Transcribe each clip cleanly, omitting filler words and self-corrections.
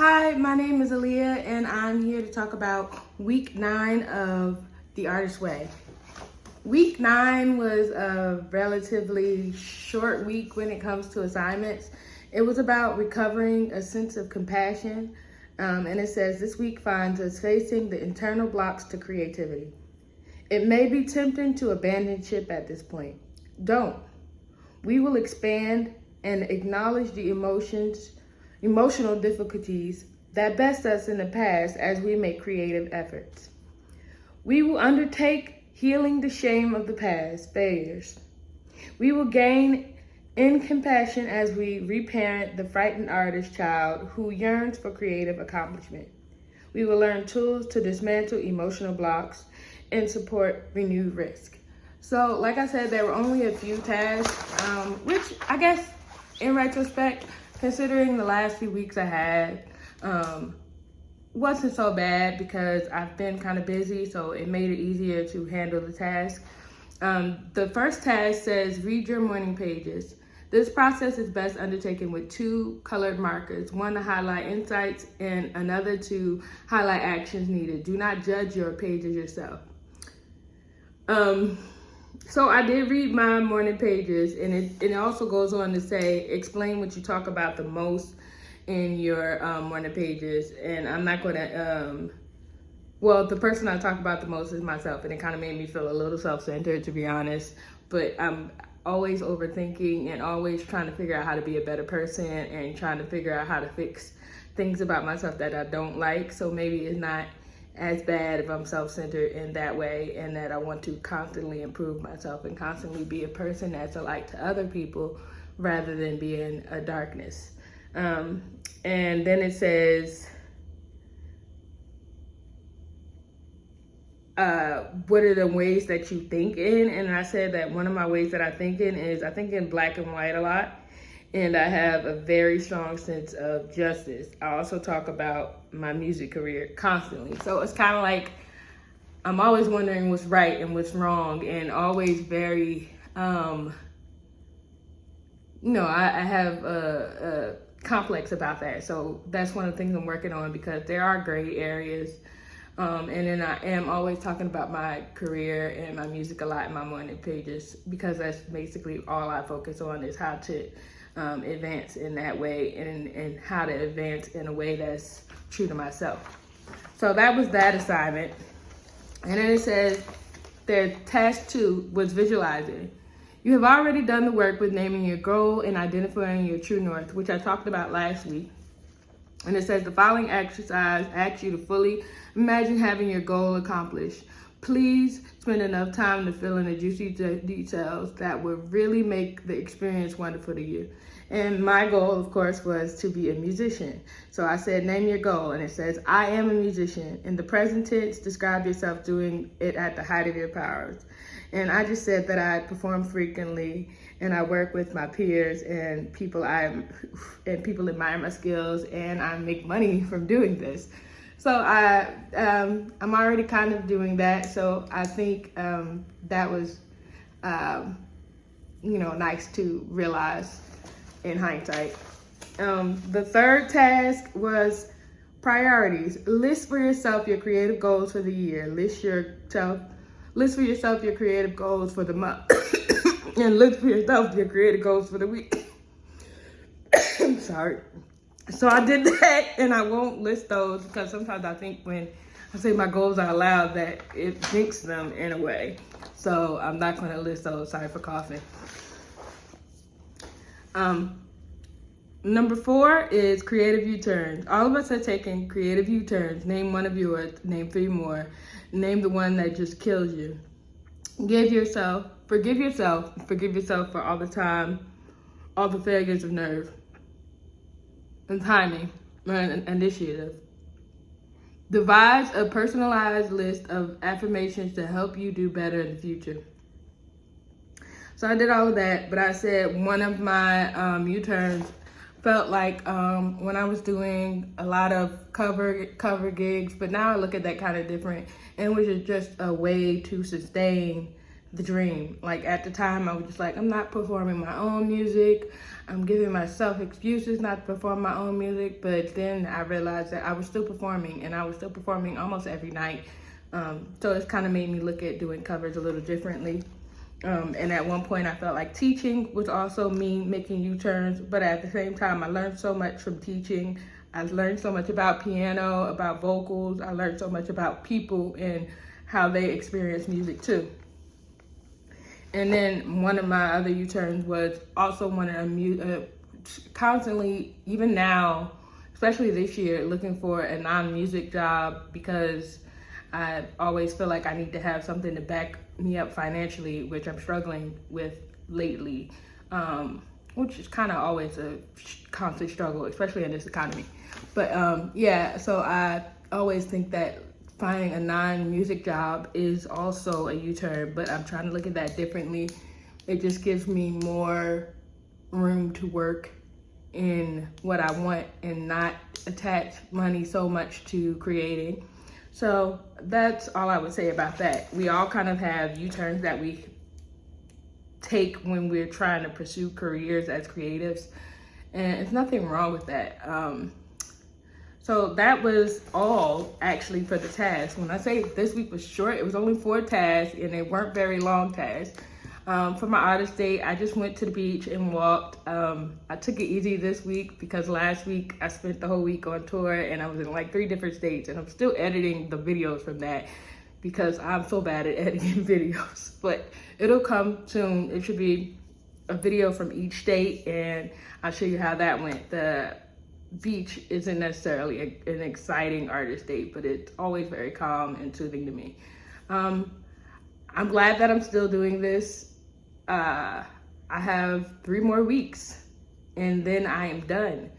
Hi, my name is Aaliyah, and I'm here to talk about week 9 of The Artist's Way. Week 9 was a relatively short week when it comes to assignments. It was about recovering a sense of compassion, and it says this week finds us facing the internal blocks to creativity. It may be tempting to abandon ship at this point. Don't. We will expand and acknowledge the emotional difficulties that best us in the past as we make creative efforts. We will undertake healing the shame of the past failures. We will gain in compassion as we reparent the frightened artist child who yearns for creative accomplishment. We will learn tools to dismantle emotional blocks and support renewed risk. So, like I said, there were only a few tasks, which I guess in retrospect, considering the last few weeks I had, wasn't so bad because I've been kind of busy, so it made it easier to handle the task. The first task says read your morning pages. This process is best undertaken with 2 colored markers, one to highlight insights and another to highlight actions needed. Do not judge your pages yourself. So I did read my morning pages, and it also goes on to say, explain what you talk about the most in your morning pages. And I'm not going to, the person I talk about the most is myself, and it kind of made me feel a little self-centered, to be honest. But I'm always overthinking and always trying to figure out how to be a better person and trying to figure out how to fix things about myself that I don't like. So maybe it's not as bad if I'm self-centered in that way, and that I want to constantly improve myself and constantly be a person that's a light to other people rather than being a darkness. And then it says, what are the ways that you think in? And I said that one of my ways that I think in is I think in black and white a lot. And I have a very strong sense of justice. I also talk about my music career constantly. So it's kind of like I'm always wondering what's right and what's wrong, and always very, I have a complex about that. So that's one of the things I'm working on, because there are gray areas. And then I am always talking about my career and my music a lot in my morning pages, because that's basically all I focus on, is how to advance in that way, and how to advance in a way that's true to myself. So that was that assignment. And then it says their task 2 was visualizing. You have already done the work with naming your goal and identifying your true north, which I talked about last week. And it says the following exercise asks you to fully imagine having your goal accomplished. Please spend enough time to fill in the juicy details that will really make the experience wonderful to you. And my goal, of course, was to be a musician. So I said, name your goal. And it says, I am a musician. In the present tense, describe yourself doing it at the height of your powers. And I just said that I perform frequently, and I work with my peers and people admire my skills, and I make money from doing this. So I'm already kind of doing that. So I think that was, nice to realize in hindsight. The third task was priorities. List for yourself your creative goals for the year. List for yourself your creative goals for the month. And list for yourself your creative goals for the week. I'm sorry. So I did that, and I won't list those because sometimes I think when I say my goals out loud that it jinxes them in a way. So I'm not going to list those. Sorry for coughing. Number 4 is creative U-turns. All of us are taking creative U-turns. Name one of yours. Name 3 more. Name the one that just kills you. Forgive yourself for all the time, all the failures of nerve and timing and initiative. Devise a personalized list of affirmations to help you do better in the future. So I did all of that, but I said one of my U-turns felt like when I was doing a lot of cover gigs, but now I look at that kind of different, and which is just a way to sustain the dream. Like at the time, I was just like, I'm not performing my own music. I'm giving myself excuses not to perform my own music. But then I realized that I was still performing, and I was still performing almost every night. So it's kind of made me look at doing covers a little differently. And at one point I felt like teaching was also me making U-turns, but at the same time I learned so much from teaching. I learned so much about piano, about vocals. I learned so much about people and how they experience music too. And then one of my other U-turns was also wanting to constantly, even now, especially this year, looking for a non-music job, because I always feel like I need to have something to back me up financially, which I'm struggling with lately, which is kind of always a constant struggle, especially in this economy. But yeah, so I always think that finding a non-music job is also a U-turn, but I'm trying to look at that differently. It just gives me more room to work in what I want and not attach money so much to creating. So that's all I would say about that. We all kind of have U-turns that we take when we're trying to pursue careers as creatives, and there's nothing wrong with that. So that was all actually for the tasks. When I say this week was short, it was only 4 tasks, and they weren't very long tasks. For my artist day, I just went to the beach and walked. I took it easy this week because last week I spent the whole week on tour, and I was in like 3 different states, and I'm still editing the videos from that because I'm so bad at editing videos. But it'll come soon. It should be a video from each state, and I'll show you how that went. The beach isn't necessarily an exciting artist date, but it's always very calm and soothing to me. I'm glad that I'm still doing this. I have 3 more weeks and then I am done.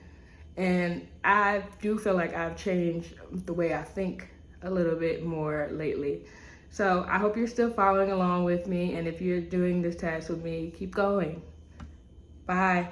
And I do feel like I've changed the way I think a little bit more lately. So I hope you're still following along with me. And if you're doing this task with me, keep going. Bye.